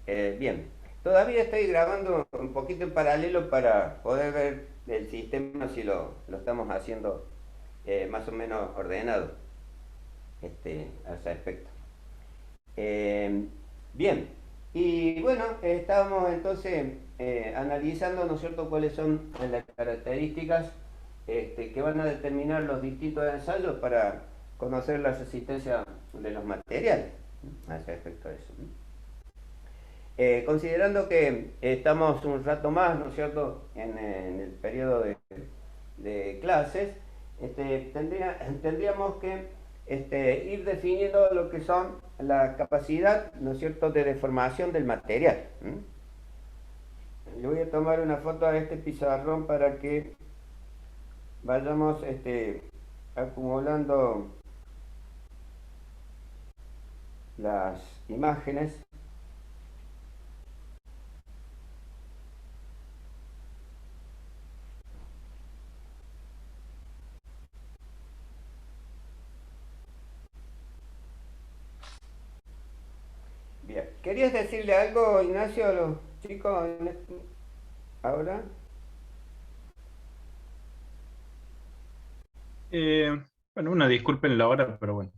Bien, todavía estoy grabando un poquito en paralelo para poder ver el sistema si lo estamos haciendo más o menos ordenado a ese aspecto. Eh, Bien, y bueno, estábamos entonces analizando, ¿no es cierto?, cuáles son las características que van a determinar los distintos ensayos para conocer la resistencia de los materiales, ¿no?, a ese aspecto de eso, ¿no? Considerando que estamos un rato más, ¿no es cierto?, en el periodo de clases, tendríamos que ir definiendo lo que son la capacidad, ¿no es cierto?, de deformación del material. Le voy a tomar una foto a este pizarrón para que vayamos acumulando las imágenes. Bien, ¿querías decirle algo, Ignacio, a los chicos ahora? Eh, bueno, una disculpen la hora, pero bueno,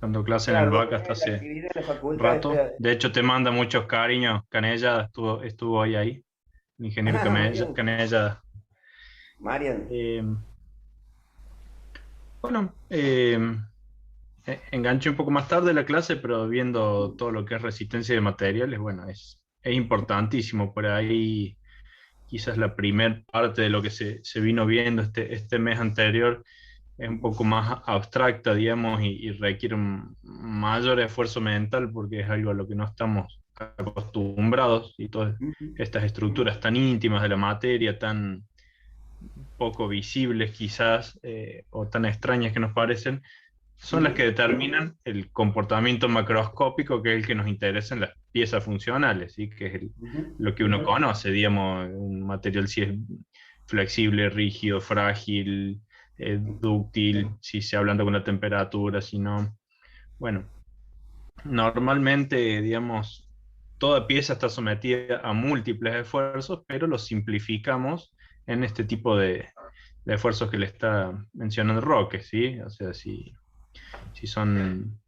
dando clase en el Claro, BAC hasta la hace actividad de la facultad rato. está... De hecho, te manda muchos cariños. Canella estuvo ahí. El ingeniero Ah, muy Canella. bien. Canella. Marian. Eh, bueno, enganché un poco más tarde la clase, pero viendo todo lo que es resistencia de materiales, bueno, es importantísimo. Por ahí, quizás la primer parte de lo que se vino viendo este mes anterior es un poco más abstracta, digamos, y requiere un mayor esfuerzo mental porque es algo a lo que no estamos acostumbrados y todas estas estructuras tan íntimas de la materia, tan poco visibles quizás, o tan extrañas que nos parecen, son las que determinan el comportamiento macroscópico, que es el que nos interesa en las piezas funcionales, ¿sí? Que es lo que uno conoce, digamos, un material si es flexible, rígido, frágil, dúctil, si se hablando con la temperatura, si no. Bueno, normalmente, digamos, toda pieza está sometida a múltiples esfuerzos, pero los simplificamos en este tipo de esfuerzos que le está mencionando Roque, ¿sí? O sea, si son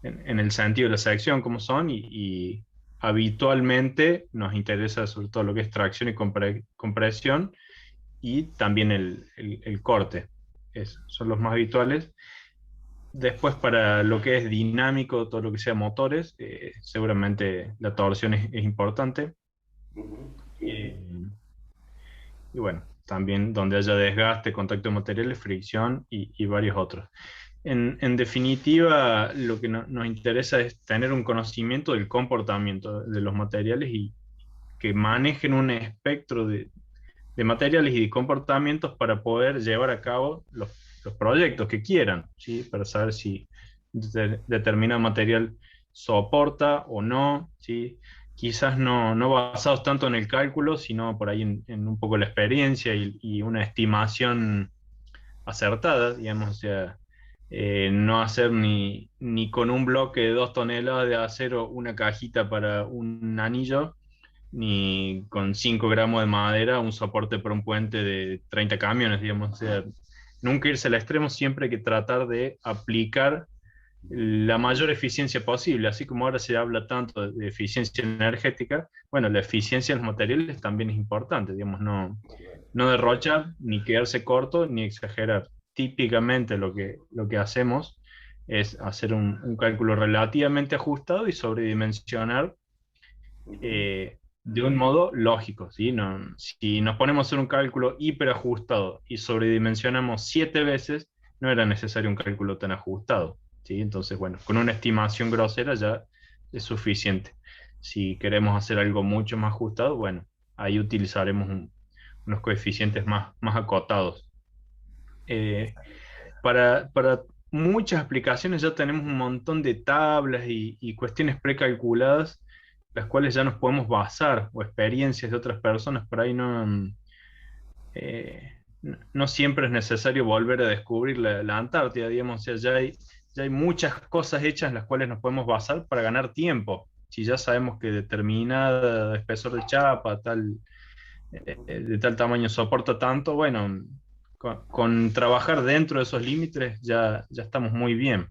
en el sentido de la selección como son y habitualmente nos interesa sobre todo lo que es tracción y compresión y también el corte. Son los más habituales. Después para lo que es dinámico, todo lo que sea motores, seguramente la torsión es importante. Eh, y bueno, también donde haya desgaste, contacto de materiales, fricción y varios otros. En definitiva, lo que nos interesa es tener un conocimiento del comportamiento de los materiales y que manejen un espectro de materiales y de comportamientos para poder llevar a cabo los proyectos que quieran, ¿sí? Para saber si determinado material soporta o no, ¿sí? Quizás no basados tanto en el cálculo, sino por ahí en un poco la experiencia y una estimación acertada, digamos, o sea, no hacer ni con un bloque de 2 toneladas de acero una cajita para un anillo, ni con 5 gramos de madera un soporte para un puente de 30 camiones, digamos, o sea, nunca irse al extremo, siempre hay que tratar de aplicar la mayor eficiencia posible, así como ahora se habla tanto de eficiencia energética, bueno, la eficiencia en los materiales también es importante, digamos, no derrochar, ni quedarse corto, ni exagerar. Típicamente lo que hacemos es hacer un cálculo relativamente ajustado y sobredimensionar de un modo lógico, ¿sí? No, si nos ponemos a hacer un cálculo hiperajustado y sobredimensionamos 7 veces, no era necesario un cálculo tan ajustado, ¿sí? Entonces, bueno, con una estimación grosera ya es suficiente. Si queremos hacer algo mucho más ajustado, bueno, ahí utilizaremos unos coeficientes más acotados. Eh, para muchas aplicaciones ya tenemos un montón de tablas y cuestiones precalculadas, las cuales ya nos podemos basar, o experiencias de otras personas, por ahí no siempre es necesario volver a descubrir la Antártida, digamos, o sea, ya hay muchas cosas hechas en las cuales nos podemos basar para ganar tiempo. si ya sabemos que determinada espesor de chapa, de tal tamaño soporta tanto, bueno, con trabajar dentro de esos límites ya estamos muy bien.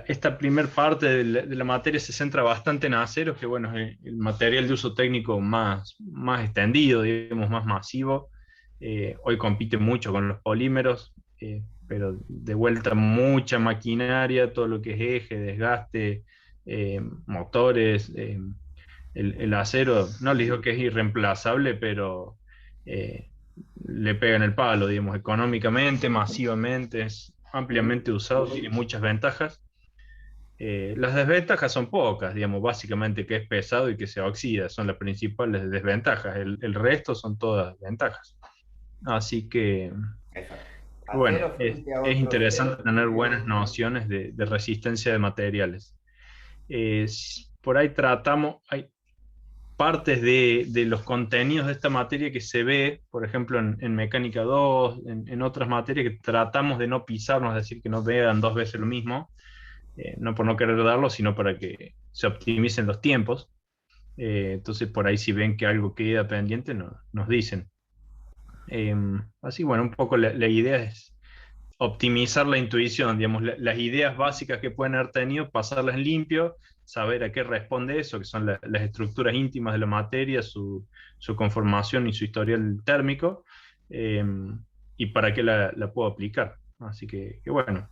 Esta primer parte de la materia se centra bastante en aceros, que bueno, es el material de uso técnico más extendido, digamos, más masivo. Hoy compite mucho con los polímeros, pero de vuelta mucha maquinaria, todo lo que es eje, desgaste, motores. El acero, no les digo que es irreemplazable, pero eh, le pegan el palo, digamos, económicamente, masivamente, es ampliamente usado, tiene muchas ventajas. Las desventajas son pocas, digamos, básicamente que es pesado y que se oxida, son las principales desventajas. El resto son todas ventajas. Así que, Exacto. bueno, Acero frente a es otros. interesante tener buenas nociones de resistencia de materiales. Por ahí tratamos, hay partes de los contenidos de esta materia que se ve, por ejemplo, en Mecánica 2, en otras materias que tratamos de no pisarnos, es decir, que no vean dos veces lo mismo, no por no querer darlo, sino para que se optimicen los tiempos. Entonces, por ahí si ven que algo queda pendiente, nos dicen. Así, bueno, un poco la idea es optimizar la intuición, digamos, las ideas básicas que pueden haber tenido, pasarlas en limpio, saber a qué responde eso, que son las estructuras íntimas de la materia, su conformación y su historial térmico, eh, y para qué la puedo aplicar. Así que bueno,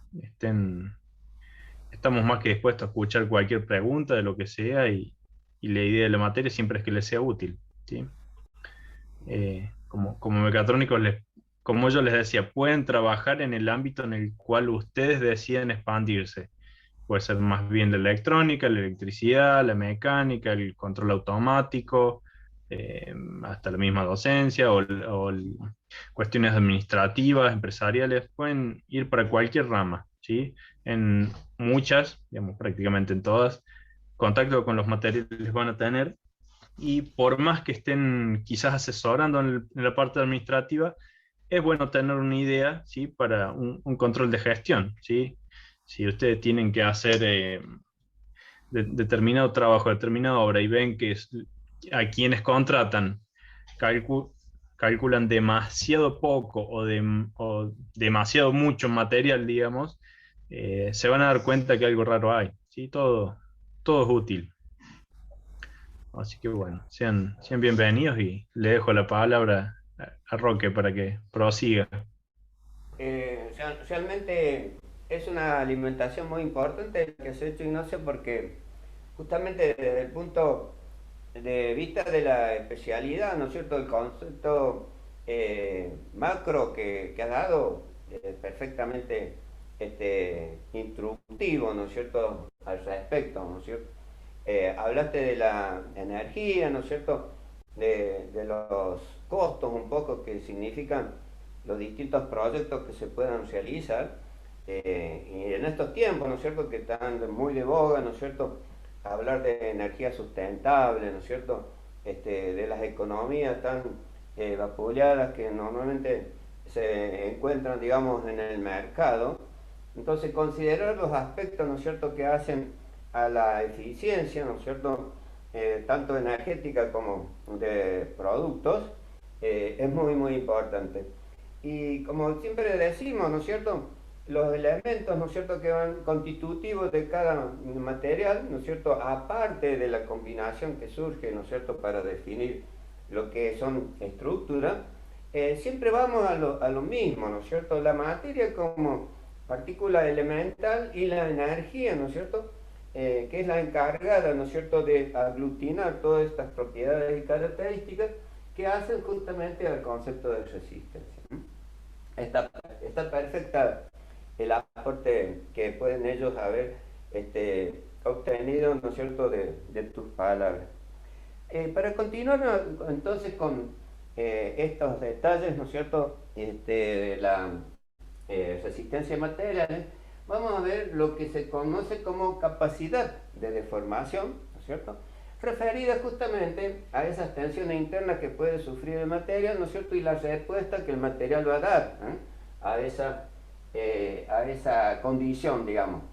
estamos más que dispuestos a escuchar cualquier pregunta de lo que sea y la idea de la materia siempre es que les sea útil, ¿sí? Como mecatrónicos, como yo les decía, pueden trabajar en el ámbito en el cual ustedes deciden expandirse. Puede ser más bien la electrónica, la electricidad, la mecánica, el control automático, hasta la misma docencia cuestiones administrativas, empresariales. Pueden ir para cualquier rama, ¿sí? En muchas, digamos, prácticamente en todas, contacto con los materiales van a tener y por más que estén quizás asesorando en la parte administrativa, es bueno tener una idea, ¿sí? Para un control de gestión, ¿sí? Si ustedes tienen que hacer determinado trabajo, determinada obra y ven que a quienes contratan calcu- calculan demasiado poco o demasiado mucho material, digamos, se van a dar cuenta que algo raro hay, ¿sí? Todo es útil. Así que bueno, sean bienvenidos y le dejo la palabra a Roque para que prosiga. Realmente es una alimentación muy importante que se ha hecho Ignacio porque justamente desde el punto de vista de la especialidad, ¿no es cierto? El concepto macro que has dado perfectamente instructivo, ¿no es cierto? Al respecto, ¿no es cierto? Hablaste de la energía, ¿no es cierto? De los costos un poco que significan los distintos proyectos que se puedan realizar. Y en estos tiempos, ¿no es cierto?, que están muy de boga, ¿no es cierto?, hablar de energía sustentable, ¿no es cierto?, de las economías tan vapuleadas que normalmente se encuentran, digamos, en el mercado. Entonces, considerar los aspectos, ¿no es cierto?, que hacen a la eficiencia, ¿no es cierto?, tanto energética como de productos, es muy, muy importante. Y como siempre decimos, ¿no es cierto?, los elementos, ¿no es cierto?, que van constitutivos de cada material, ¿no es cierto?, aparte de la combinación que surge, ¿no es cierto?, para definir lo que son estructuras, siempre vamos a lo mismo, ¿no es cierto?, la materia como partícula elemental y la energía, ¿no es cierto?, que es la encargada, ¿no es cierto?, de aglutinar todas estas propiedades y características que hacen justamente al concepto de resistencia. Está perfecta el aporte que pueden ellos haber obtenido, ¿no es cierto?, de tus palabras. Para continuar entonces con estos detalles, ¿no es cierto?, de la resistencia a materiales, vamos a ver lo que se conoce como capacidad de deformación, ¿no es cierto?, referida justamente a esas tensiones internas que puede sufrir el material, ¿no es cierto?, y la respuesta que el material va a dar a esa condición, digamos,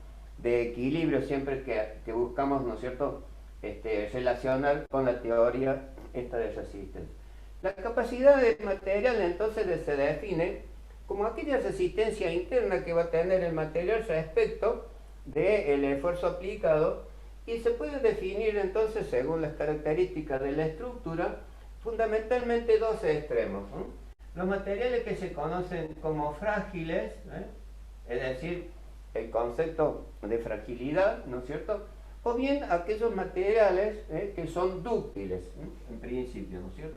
de equilibrio siempre que buscamos, ¿no es cierto?, relacionar con la teoría esta de resistencia. La capacidad de material entonces se define como aquella resistencia interna que va a tener el material respecto del esfuerzo aplicado, y se puede definir entonces según las características de la estructura fundamentalmente dos extremos, ¿no? Los materiales que se conocen como frágiles, es decir, el concepto de fragilidad, ¿no es cierto?, o bien aquellos materiales que son dúctiles, en principio, ¿no es cierto?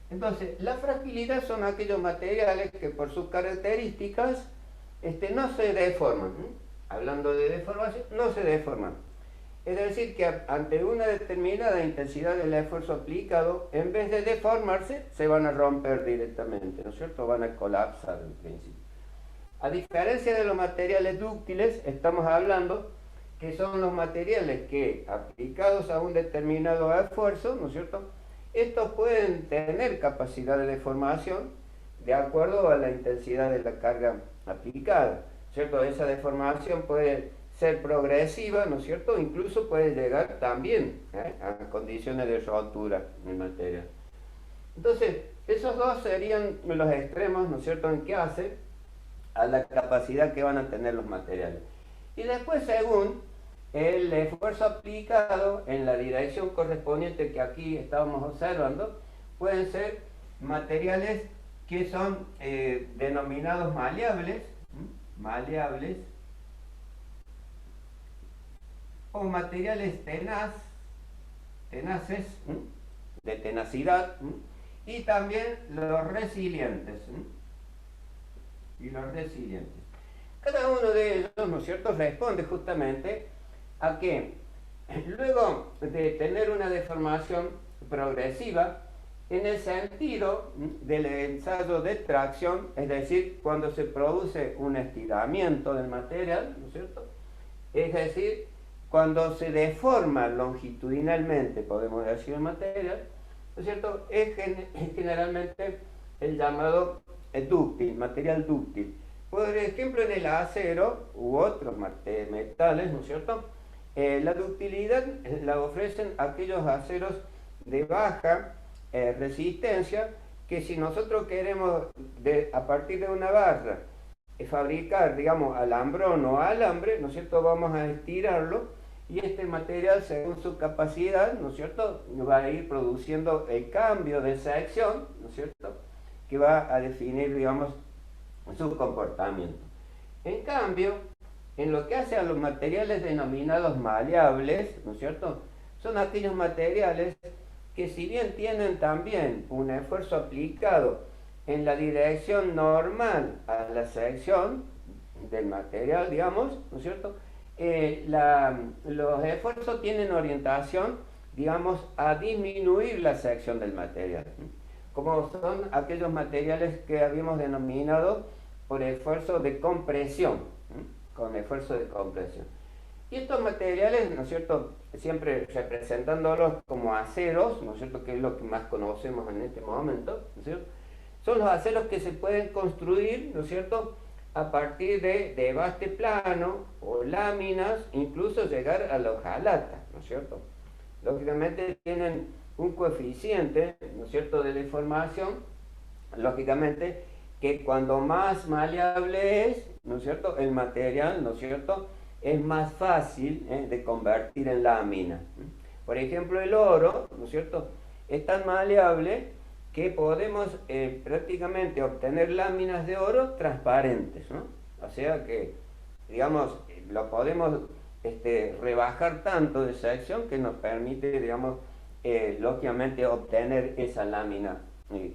Entonces, la fragilidad son aquellos materiales que por sus características no se deforman. Hablando de deformación, no se deforman. Es decir, que ante una determinada intensidad del esfuerzo aplicado, en vez de deformarse, se van a romper directamente, ¿no es cierto? Van a colapsar en principio. A diferencia de los materiales dúctiles, estamos hablando que son los materiales que, aplicados a un determinado esfuerzo, ¿no es cierto?, estos pueden tener capacidad de deformación de acuerdo a la intensidad de la carga aplicada, ¿cierto? Esa deformación puede ser progresiva, ¿no es cierto? Incluso puede llegar también a condiciones de rotura en material. Entonces, esos dos serían los extremos, ¿no es cierto?, en que hace a la capacidad que van a tener los materiales. Y después, según el esfuerzo aplicado en la dirección correspondiente que aquí estábamos observando, pueden ser materiales que son denominados maleables, o materiales tenaces, de tenacidad, y también los resilientes. Cada uno de ellos, ¿no es cierto?, responde justamente a que luego de tener una deformación progresiva, en el sentido del ensayo de tracción, es decir, cuando se produce un estiramiento del material, ¿no es cierto?, es decir, cuando se deforma longitudinalmente, podemos decir, el material, ¿no es cierto?, es generalmente el llamado dúctil, material dúctil. Por ejemplo, en el acero u otros metales, ¿no es cierto?, la ductilidad la ofrecen aquellos aceros de baja resistencia, que si nosotros queremos a partir de una barra fabricar, digamos, alambrón o alambre, ¿no es cierto?, vamos a estirarlo, y este material, según su capacidad, ¿no es cierto?, va a ir produciendo el cambio de sección, ¿no es cierto?, que va a definir, digamos, su comportamiento. En cambio, en lo que hace a los materiales denominados maleables, ¿no es cierto?, son aquellos materiales que, si bien tienen también un esfuerzo aplicado en la dirección normal a la sección del material, digamos, ¿no es cierto?, los esfuerzos tienen orientación, digamos, a disminuir la sección del material, como son aquellos materiales que habíamos denominado por esfuerzo de compresión, con esfuerzo de compresión. Y estos materiales, ¿no es cierto?, siempre representándolos como aceros, ¿no es cierto?, que es lo que más conocemos en este momento, ¿no es cierto?, son los aceros que se pueden construir, ¿no es cierto?, a partir de debaste plano o láminas, incluso llegar a la hojalata, ¿no es cierto? Lógicamente tienen un coeficiente, ¿no es cierto?, de deformación, lógicamente, que cuando más maleable es, ¿no es cierto?, el material, ¿no es cierto?, es más fácil de convertir en lámina. Por ejemplo, el oro, ¿no es cierto?, es tan maleable que podemos prácticamente obtener láminas de oro transparentes, ¿no? O sea que, digamos, lo podemos rebajar tanto de sección que nos permite, digamos, lógicamente obtener esa lámina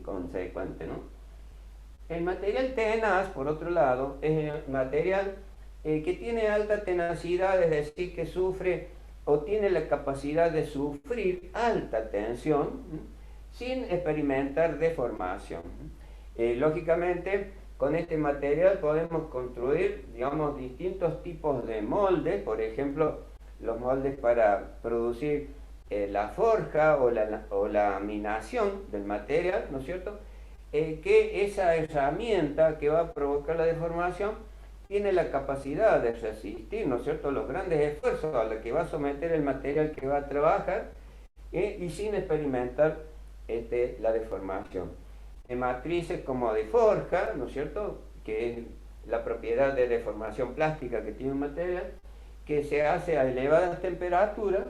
consecuente, ¿no? El material tenaz, por otro lado, es el material que tiene alta tenacidad, es decir, que sufre o tiene la capacidad de sufrir alta tensión sin experimentar deformación. Lógicamente, con este material podemos construir, digamos, distintos tipos de moldes, por ejemplo, los moldes para producir la forja o la laminación del material, ¿no es cierto?, que esa herramienta que va a provocar la deformación tiene la capacidad de resistir, ¿no es cierto?, los grandes esfuerzos a los que va a someter el material que va a trabajar, y sin experimentar la deformación. En matrices como de forja, ¿no es cierto?, que es la propiedad de deformación plástica que tiene un material, que se hace a elevadas temperaturas,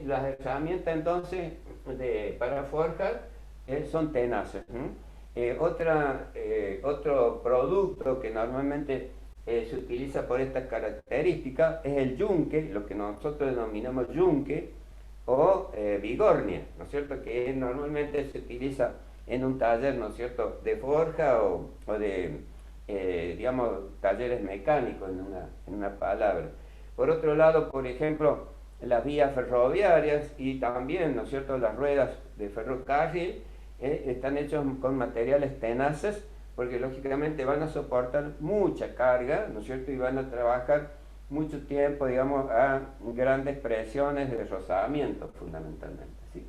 las herramientas entonces para forjar son tenaces. Otro producto que normalmente se utiliza por estas características es el yunque, lo que nosotros denominamos yunque, o bigornia, ¿no es cierto?, que normalmente se utiliza en un taller, ¿no es cierto?, de forja o de, digamos, talleres mecánicos, en una palabra. Por otro lado, por ejemplo, las vías ferroviarias y también, ¿no es cierto?, las ruedas de ferrocarril están hechos con materiales tenaces, porque lógicamente van a soportar mucha carga, ¿no es cierto?, y van a trabajar mucho tiempo, digamos, a grandes presiones de rozamiento, fundamentalmente, ¿sí?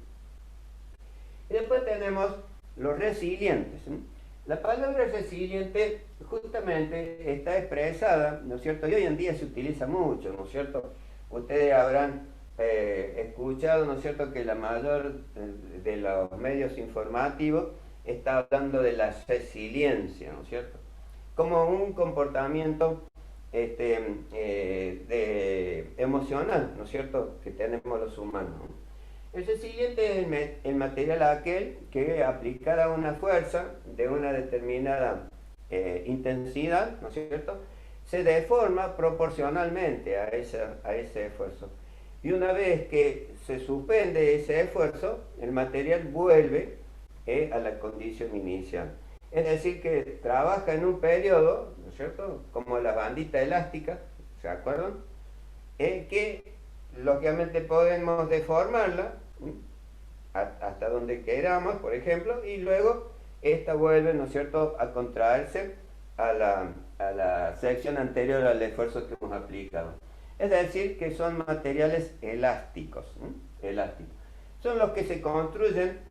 Y después tenemos los resilientes, ¿sí? La palabra resiliente justamente está expresada, ¿no es cierto?, y hoy en día se utiliza mucho, ¿no es cierto? Ustedes habrán escuchado, ¿no es cierto?, que la mayor de los medios informativos está hablando de la resiliencia, ¿no es cierto?, como un comportamiento emocional, ¿no es cierto?, que tenemos los humanos. El resiliente es el material aquel que aplicada a una fuerza de una determinada intensidad, ¿no es cierto?, se deforma proporcionalmente a ese esfuerzo. Y una vez que se suspende ese esfuerzo, el material vuelve a la condición inicial. Es decir, que trabaja en un periodo, ¿no es cierto?, como la bandita elástica, ¿se acuerdan?, que lógicamente podemos deformarla hasta donde queramos, por ejemplo, y luego esta vuelve, ¿no es cierto?, a contraerse a la sección anterior al esfuerzo que hemos aplicado. Es decir, que son materiales elásticos, elásticos. Son los que se construyen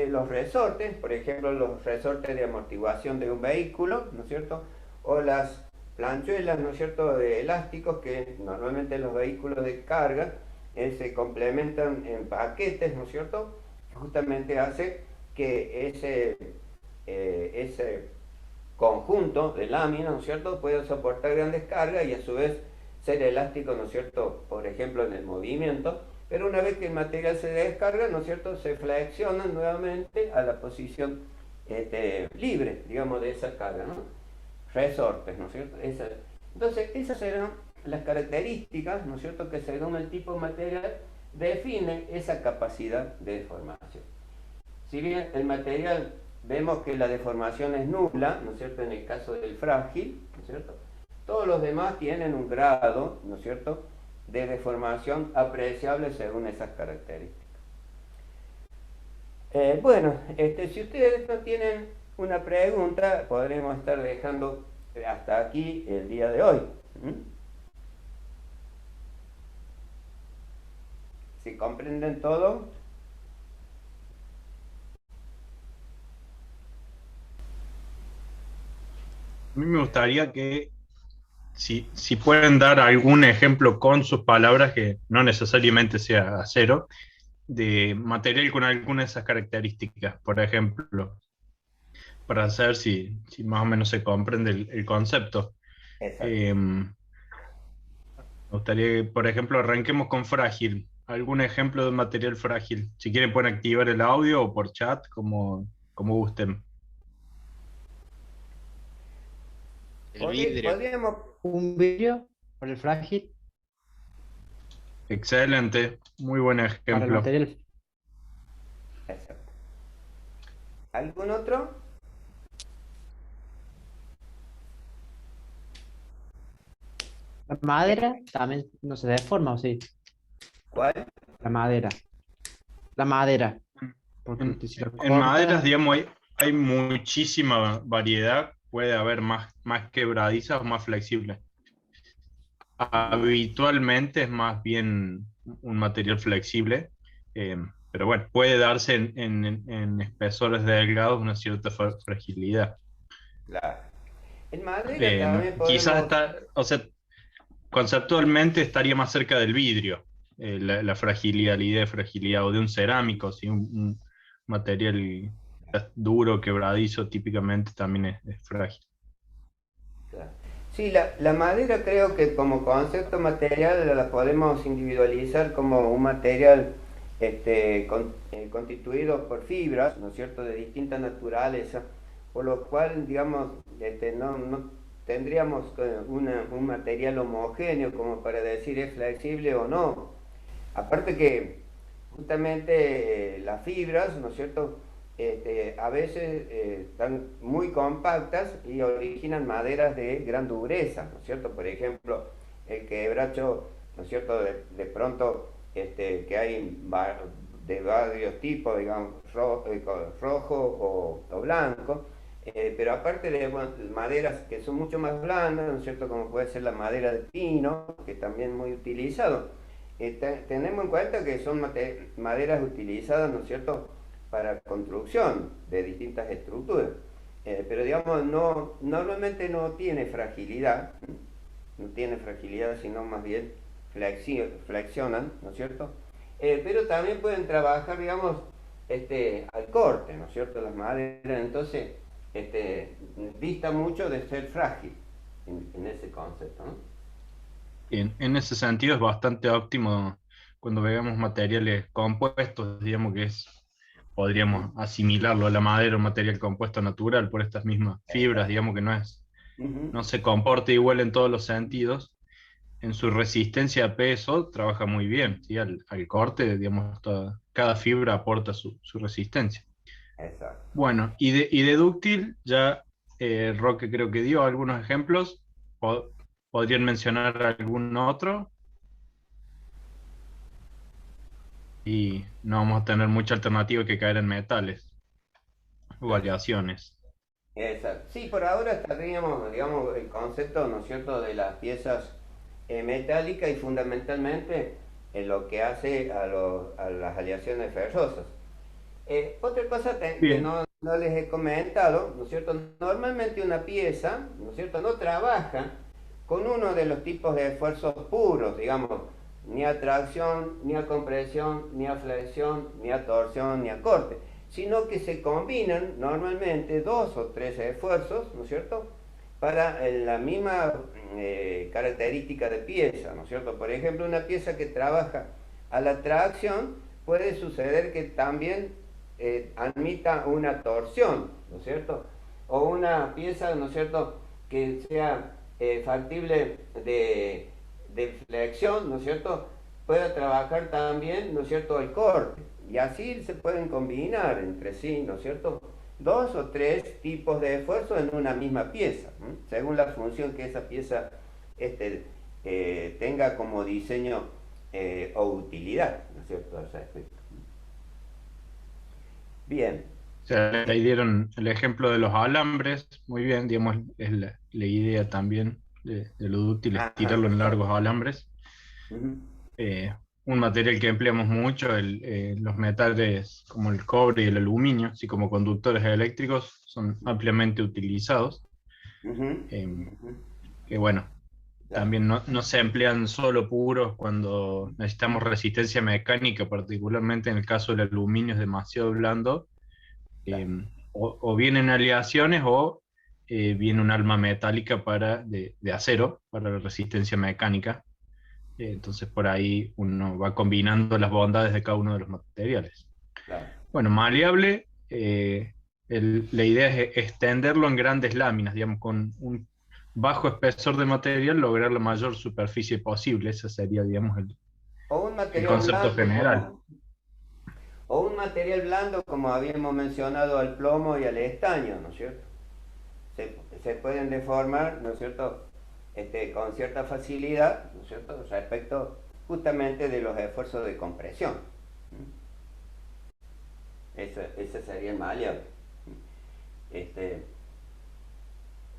los resortes, por ejemplo, los resortes de amortiguación de un vehículo, ¿no es cierto?, o las planchuelas, ¿no es cierto?, de elásticos que normalmente los vehículos de carga se complementan en paquetes, ¿no es cierto?, que justamente hace que ese conjunto de láminas, ¿no es cierto?, pueda soportar grandes cargas y a su vez ser elástico, ¿no es cierto?, por ejemplo, en el movimiento. Pero una vez que el material se descarga, ¿no es cierto?, se flexiona nuevamente a la posición libre, digamos, de esa carga, ¿no? Resortes, ¿no es cierto? Entonces, esas serán las características, ¿no es cierto?, que según el tipo de material define esa capacidad de deformación. Si bien el material vemos que la deformación es nula, ¿no es cierto?, en el caso del frágil, ¿no es cierto?, todos los demás tienen un grado, ¿no es cierto?, de deformación apreciable según esas características. Bueno, si ustedes no tienen una pregunta, podremos estar dejando hasta aquí el día de hoy. ¿Sí comprenden todo? A mí me gustaría que si pueden dar algún ejemplo con sus palabras, que no necesariamente sea acero, de material con alguna de esas características, por ejemplo, para saber si más o menos se comprende el concepto. Exacto. Me gustaría que, por ejemplo, arranquemos con frágil. ¿Algún ejemplo de material frágil? Si quieren pueden activar el audio o por chat, como gusten. El vidrio. Podríamos. Un vidrio para el frágil, Excelente, muy buen para el ejemplo. material. Exacto. ¿Algún otro? La madera también no se deforma, ¿o sí? ¿Cuál? La madera. La madera. Porque En, si lo en maderas, corta, digamos, hay muchísima variedad. Puede haber más quebradizas o más flexibles. Habitualmente es más bien un material flexible, pero bueno, puede darse en espesores delgados una cierta fragilidad. Claro. En madera también Quizás podemos... está, o sea, conceptualmente estaría más cerca del vidrio, la fragilidad, la idea de fragilidad, o de un cerámico, ¿sí? Un material duro, quebradizo, típicamente también es frágil. Claro. Sí, la madera creo que como concepto material la podemos individualizar como un material constituido por fibras, ¿no es cierto?, de distinta naturaleza, por lo cual, digamos, no tendríamos un material homogéneo como para decir es flexible o no. Aparte que justamente las fibras, ¿no es cierto?, a veces están muy compactas y originan maderas de gran dureza, ¿no es cierto? Por ejemplo, el quebracho, ¿no es cierto?, de pronto que hay de varios tipos, digamos, rojo o blanco, pero aparte de bueno, maderas que son mucho más blandas, ¿no es cierto?, como puede ser la madera de pino, que también es muy utilizado. Tenemos en cuenta que son maderas utilizadas, ¿no es cierto?, para construcción de distintas estructuras. Pero digamos, normalmente no tiene fragilidad, sino más bien flexionan, ¿no es cierto? Pero también pueden trabajar, digamos, al corte, ¿no es cierto?, las maderas, entonces dista mucho de ser frágil en ese concepto, ¿no? En ese sentido es bastante óptimo cuando veamos materiales compuestos, digamos que podríamos asimilarlo a la madera, un material compuesto natural por estas mismas fibras, Exacto. digamos que Ujú. no se comporta igual en todos los sentidos. En su resistencia a peso trabaja muy bien, ¿sí? Al corte, digamos, cada fibra aporta su resistencia. Exacto. Bueno, y de dúctil, ya Roque creo que dio algunos ejemplos. ¿Podrían mencionar algún otro? Y no vamos a tener mucha alternativa que caer en metales o aleaciones. Exacto. Sí, por ahora estaríamos, digamos, el concepto, ¿no es cierto?, de las piezas metálicas y fundamentalmente en lo que hace a las aleaciones ferrosas. Otra cosa que Bien. no les he comentado, ¿no es cierto? Normalmente una pieza, ¿no es cierto?, no trabaja con uno de los tipos de esfuerzos puros, digamos, ni a tracción, ni a compresión, ni a flexión, ni a torsión, ni a corte, sino que se combinan normalmente dos o tres esfuerzos, ¿no es cierto?, para la misma característica de pieza, ¿no es cierto? Por ejemplo, una pieza que trabaja a la tracción puede suceder que también admita una torsión, ¿no es cierto? O una pieza, ¿no es cierto?, que sea factible de flexión, ¿no es cierto?, pueda trabajar también, ¿no es cierto?, el corte. Y así se pueden combinar entre sí, ¿no es cierto?, dos o tres tipos de esfuerzo en una misma pieza, ¿sí?, según la función que esa pieza tenga como diseño o utilidad, ¿no es cierto?, al respecto. Bien. O sea, ahí dieron el ejemplo de los alambres, muy bien, digamos, es la idea también de lo útil es Ajá, tirarlo en exacto. largos alambres. Ujú. Eh, un material que empleamos mucho, los metales como el cobre y el aluminio, así como conductores eléctricos, son ampliamente utilizados. Ujú. Eh, Ujú. que bueno, Claro. también no se emplean solo puros cuando necesitamos resistencia mecánica, particularmente en el caso del aluminio es demasiado blando, Claro. eh, o vienen aleaciones o viene un alma metálica de acero para la resistencia mecánica. Entonces por ahí uno va combinando las bondades de cada uno de los materiales. Claro. Bueno, maleable, la idea es extenderlo en grandes láminas, digamos, con un bajo espesor de material, lograr la mayor superficie posible. Ese sería, digamos, O un el material concepto blando general. como, o un material blando como habíamos mencionado al plomo y al estaño, ¿no es cierto? Se pueden deformar, ¿no es cierto?, con cierta facilidad, ¿no es cierto?, respecto justamente de los esfuerzos de compresión. Ese sería el maleable. Este,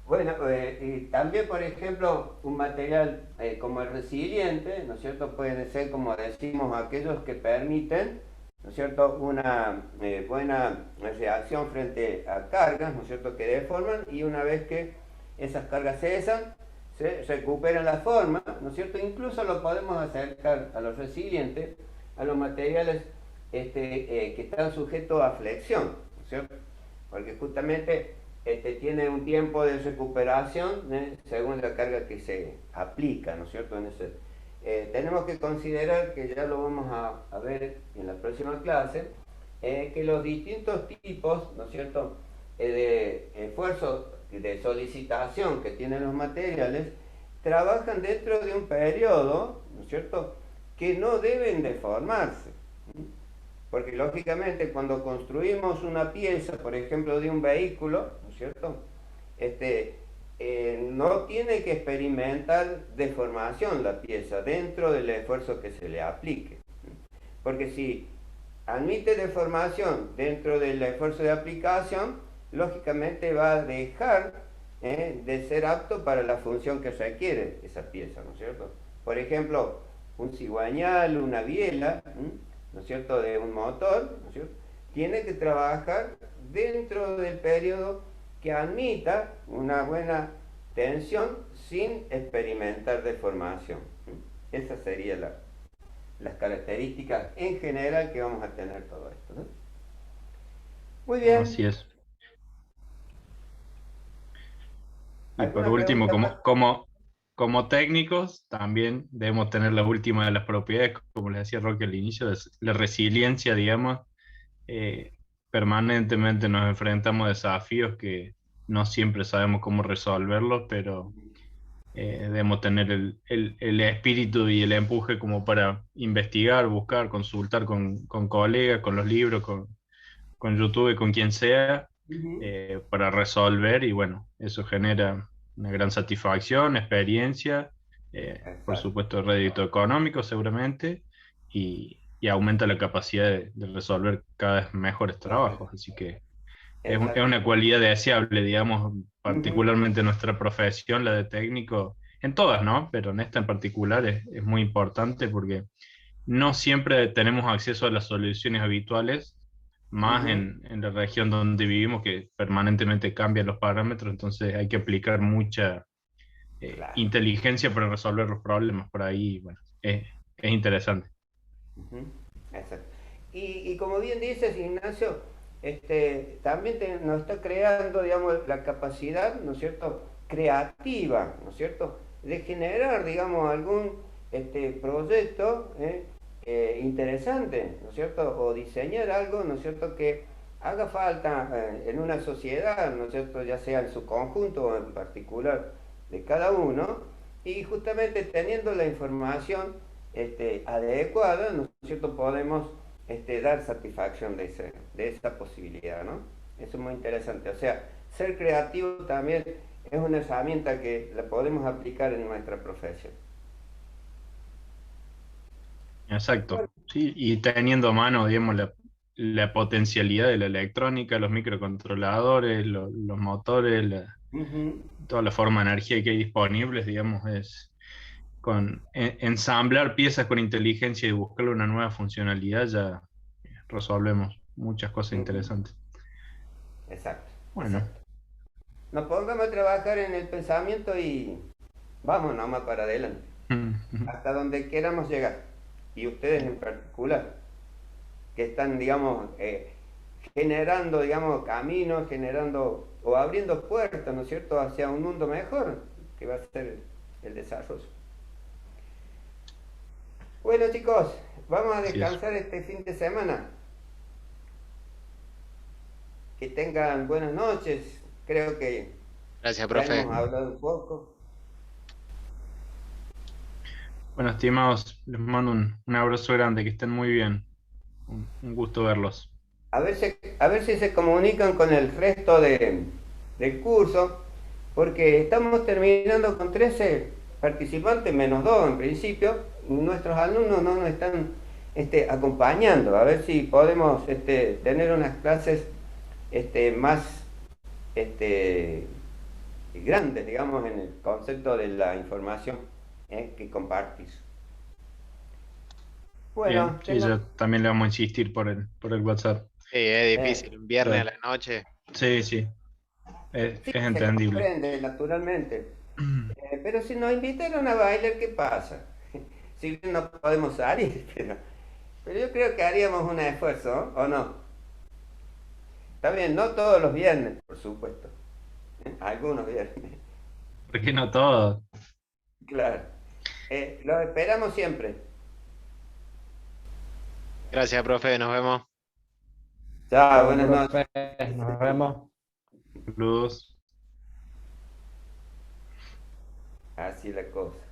bueno, y también, por ejemplo, un material como el resiliente, ¿no es cierto?, puede ser, como decimos, aquellos que permiten, ¿no es cierto?, una buena reacción frente a cargas, ¿no es cierto?, que deforman, y una vez que esas cargas cesan, se recuperan la forma, ¿no es cierto? Incluso lo podemos acercar a los resilientes, a los materiales que están sujetos a flexión, ¿no es cierto? Porque justamente tiene un tiempo de recuperación según la carga que se aplica, ¿no es cierto? Tenemos que considerar, que ya lo vamos a ver en la próxima clase, que los distintos tipos, ¿no es cierto?, de esfuerzo de solicitación que tienen los materiales, trabajan dentro de un periodo, ¿no es cierto?, que no deben deformarse. Porque lógicamente cuando construimos una pieza, por ejemplo, de un vehículo, ¿no es cierto?, no tiene que experimentar deformación la pieza dentro del esfuerzo que se le aplique. Porque si admite deformación dentro del esfuerzo de aplicación, lógicamente va a dejar de ser apto para la función que requiere esa pieza, ¿no es cierto? Por ejemplo, un cigüeñal, una biela, ¿no es cierto?, de un motor, ¿no es cierto?, tiene que trabajar dentro del periodo que admita una buena tensión sin experimentar deformación. Esas serían las características en general que vamos a tener todo esto, ¿no? Muy bien. Así es. Y por ¿Alguna último, pregunta más? como técnicos, también debemos tener la última de las propiedades, como les decía Roque al inicio, de la resiliencia, digamos. Permanentemente nos enfrentamos a desafíos que no siempre sabemos cómo resolverlos, pero debemos tener el espíritu y el empuje como para investigar, buscar, consultar con colegas, con los libros, con YouTube, con quien sea, para resolver, y bueno, eso genera una gran satisfacción, experiencia, por Exacto. supuesto rédito económico seguramente, y aumenta la capacidad de resolver cada vez mejores trabajos, así que es Exacto. una cualidad deseable, digamos, Ujú. particularmente en nuestra profesión, la de técnico, en todas, ¿no? Pero en esta en particular es muy importante porque no siempre tenemos acceso a las soluciones habituales, más Ujú. en la región donde vivimos, que permanentemente cambian los parámetros, entonces hay que aplicar mucha Claro. inteligencia para resolver los problemas por ahí. Bueno, es interesante. Ujú. Exacto. Y como bien dices, Ignacio, también nos está creando, digamos, la capacidad, ¿no es cierto?, creativa, ¿no es cierto?, de generar, digamos, algún proyecto interesante, ¿no es cierto?, o diseñar algo, ¿no es cierto?, que haga falta en una sociedad, ¿no es cierto?, ya sea en su conjunto o en particular de cada uno, y justamente teniendo la información adecuada, ¿no es cierto?, podemos dar satisfacción de esa posibilidad, ¿no? Eso es muy interesante. O sea, ser creativo también es una herramienta que la podemos aplicar en nuestra profesión. Exacto, Bueno, sí, y teniendo a mano, digamos, la potencialidad de la electrónica, los microcontroladores, los motores, ujú, toda la forma de energía que hay disponibles, digamos, es ensamblar piezas con inteligencia y buscarle una nueva funcionalidad, ya resolvemos muchas cosas ujú. interesantes. Exacto, Bueno, exacto. Nos pongamos a trabajar en el pensamiento y vamos nomás para adelante, hasta donde queramos llegar. Y ustedes en particular, que están, digamos, generando, digamos, caminos, generando o abriendo puertas, ¿no es cierto?, hacia un mundo mejor, que va a ser el desarrollo. Bueno, chicos, vamos a así es. descansar este fin de semana. Que tengan buenas noches. Creo que Gracias, ya profe. hemos hablado un poco. Bueno, estimados, les mando un abrazo grande, que estén muy bien. Un gusto verlos. A ver si se comunican con el resto del curso, porque estamos terminando con 13 participantes, menos 2 en principio, y nuestros alumnos no nos están acompañando. A ver si podemos tener unas clases más este, grandes, digamos, en el concepto de la información que compartís. Bien, Bueno, sí, ya también le vamos a insistir por el WhatsApp. Sí, es eh, difícil, un viernes a Ya, la noche. sí, sí. Sí, Es se entendible. comprende, naturalmente. Pero si nos invitaron a bailar, ¿qué pasa? Si bien no podemos salir, pero yo creo que haríamos un esfuerzo, ¿o no? Está bien, no todos los viernes, por supuesto. Algunos viernes, ¿Por qué no todo? claro. Los esperamos siempre. Gracias, profe, nos vemos. Chao, Bueno, buenas noches. profe, nos vemos. Saludos. Así la cosa.